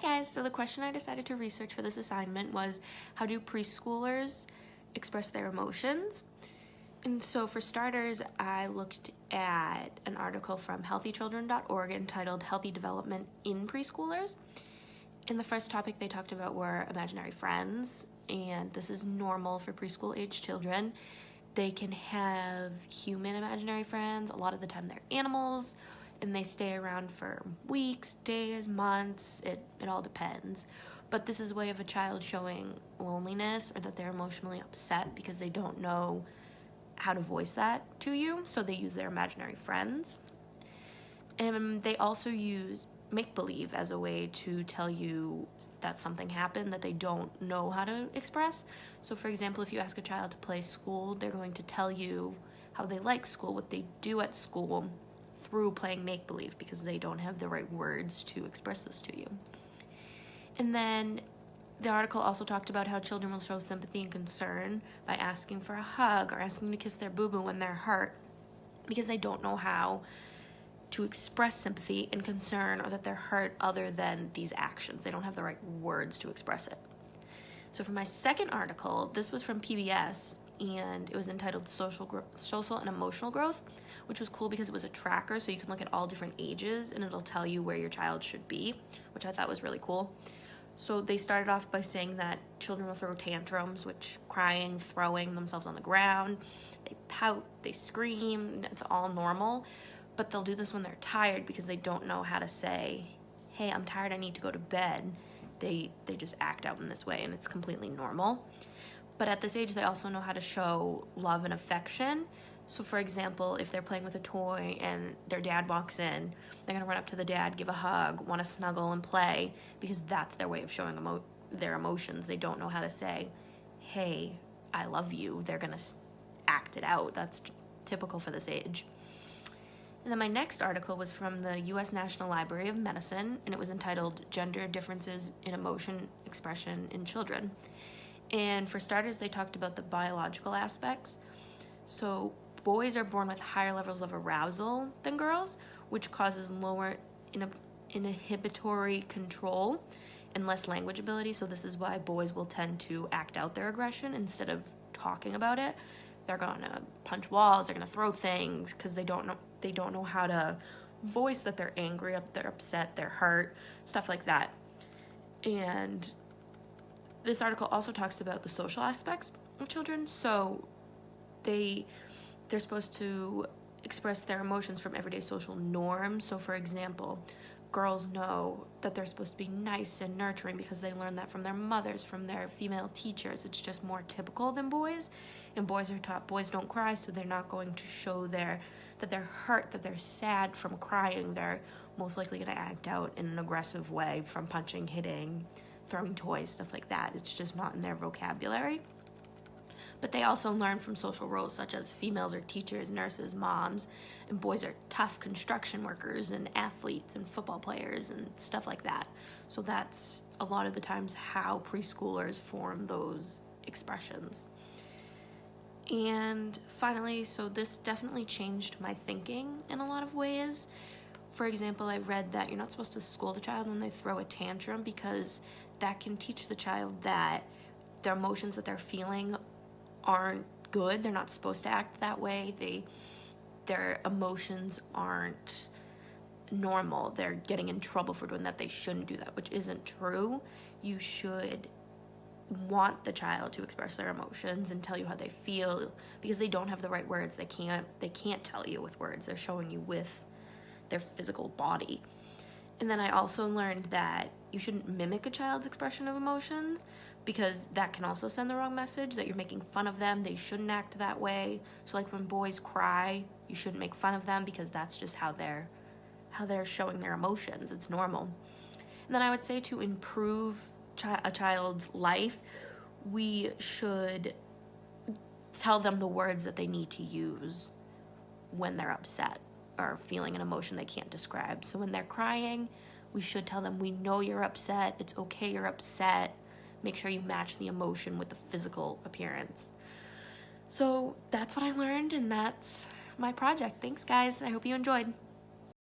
Hi guys, so the question I decided to research for this assignment was, how do preschoolers express their emotions? And so for starters, I looked at an article from healthychildren.org entitled Healthy Development in Preschoolers. And the first topic they talked about were imaginary friends, and this is normal for preschool age children. They can have human imaginary friends. A lot of the time they're animals, and they stay around for weeks, days, months. It all depends. But this is a way of a child showing loneliness or that they're emotionally upset because they don't know how to voice that to you, so they use their imaginary friends. And they also use make-believe as a way to tell you that something happened that they don't know how to express. So for example, if you ask a child to play school, they're going to tell you how they like school, what they do at school, through playing make-believe because they don't have the right words to express this to you. And then the article also talked about how children will show sympathy and concern by asking for a hug or asking to kiss their boo-boo when they're hurt because they don't know how to express sympathy and concern or that they're hurt other than these actions. They don't have the right words to express it. So for my second article, this was from PBS, and it was entitled Social and Emotional Growth, which was cool because it was a tracker, so you can look at all different ages and it'll tell you where your child should be, which I thought was really cool. So they started off by saying that children will throw tantrums, which crying, throwing themselves on the ground, they pout, they scream, it's all normal. But they'll do this when they're tired because they don't know how to say, hey, I'm tired, I need to go to bed. They just act out in this way, and it's completely normal. But at this age, they also know how to show love and affection. So for example, if they're playing with a toy and their dad walks in, they're gonna run up to the dad, give a hug, wanna snuggle and play, because that's their way of showing their emotions. They don't know how to say, hey, I love you. They're gonna act it out. That's typical for this age. And then my next article was from the U.S. National Library of Medicine, and it was entitled Gender Differences in Emotion Expression in Children. And for starters, they talked about the biological aspects. So boys are born with higher levels of arousal than girls, which causes lower inhibitory control and less language ability. So this is why boys will tend to act out their aggression instead of talking about it. They're gonna punch walls, they're gonna throw things because they don't know how to voice that they're angry, they're upset, they're hurt, stuff like that. And this article also talks about the social aspects of children. So they're supposed to express their emotions from everyday social norms. So for example, girls know that they're supposed to be nice and nurturing because they learn that from their mothers, from their female teachers. It's just more typical than boys. And boys are taught boys don't cry, so they're not going to show that they're hurt, that they're sad from crying. They're most likely going to act out in an aggressive way from punching, hitting, throwing toys, stuff like that. It's just not in their vocabulary. But they also learn from social roles such as females are teachers, nurses, moms, and boys are tough construction workers and athletes and football players and stuff like that. So that's a lot of the times how preschoolers form those expressions. And finally, so this definitely changed my thinking in a lot of ways. For example, I read that you're not supposed to scold a child when they throw a tantrum because that can teach the child that their emotions that they're feeling aren't good. They're not supposed to act that way. Their emotions aren't normal. They're getting in trouble for doing that. They shouldn't do that, which isn't true. You should want the child to express their emotions and tell you how they feel because they don't have the right words. They can't tell you with words. They're showing you with their physical body. And then I also learned that you shouldn't mimic a child's expression of emotions because that can also send the wrong message that you're making fun of them. They shouldn't act that way. So like when boys cry, you shouldn't make fun of them because that's just how they're showing their emotions. It's normal. And then I would say to improve a child's life, we should tell them the words that they need to use when they're upset or feeling an emotion they can't describe. So when they're crying, we should tell them, we know you're upset, it's okay you're upset. Make sure you match the emotion with the physical appearance. So that's what I learned, and that's my project. Thanks guys, I hope you enjoyed.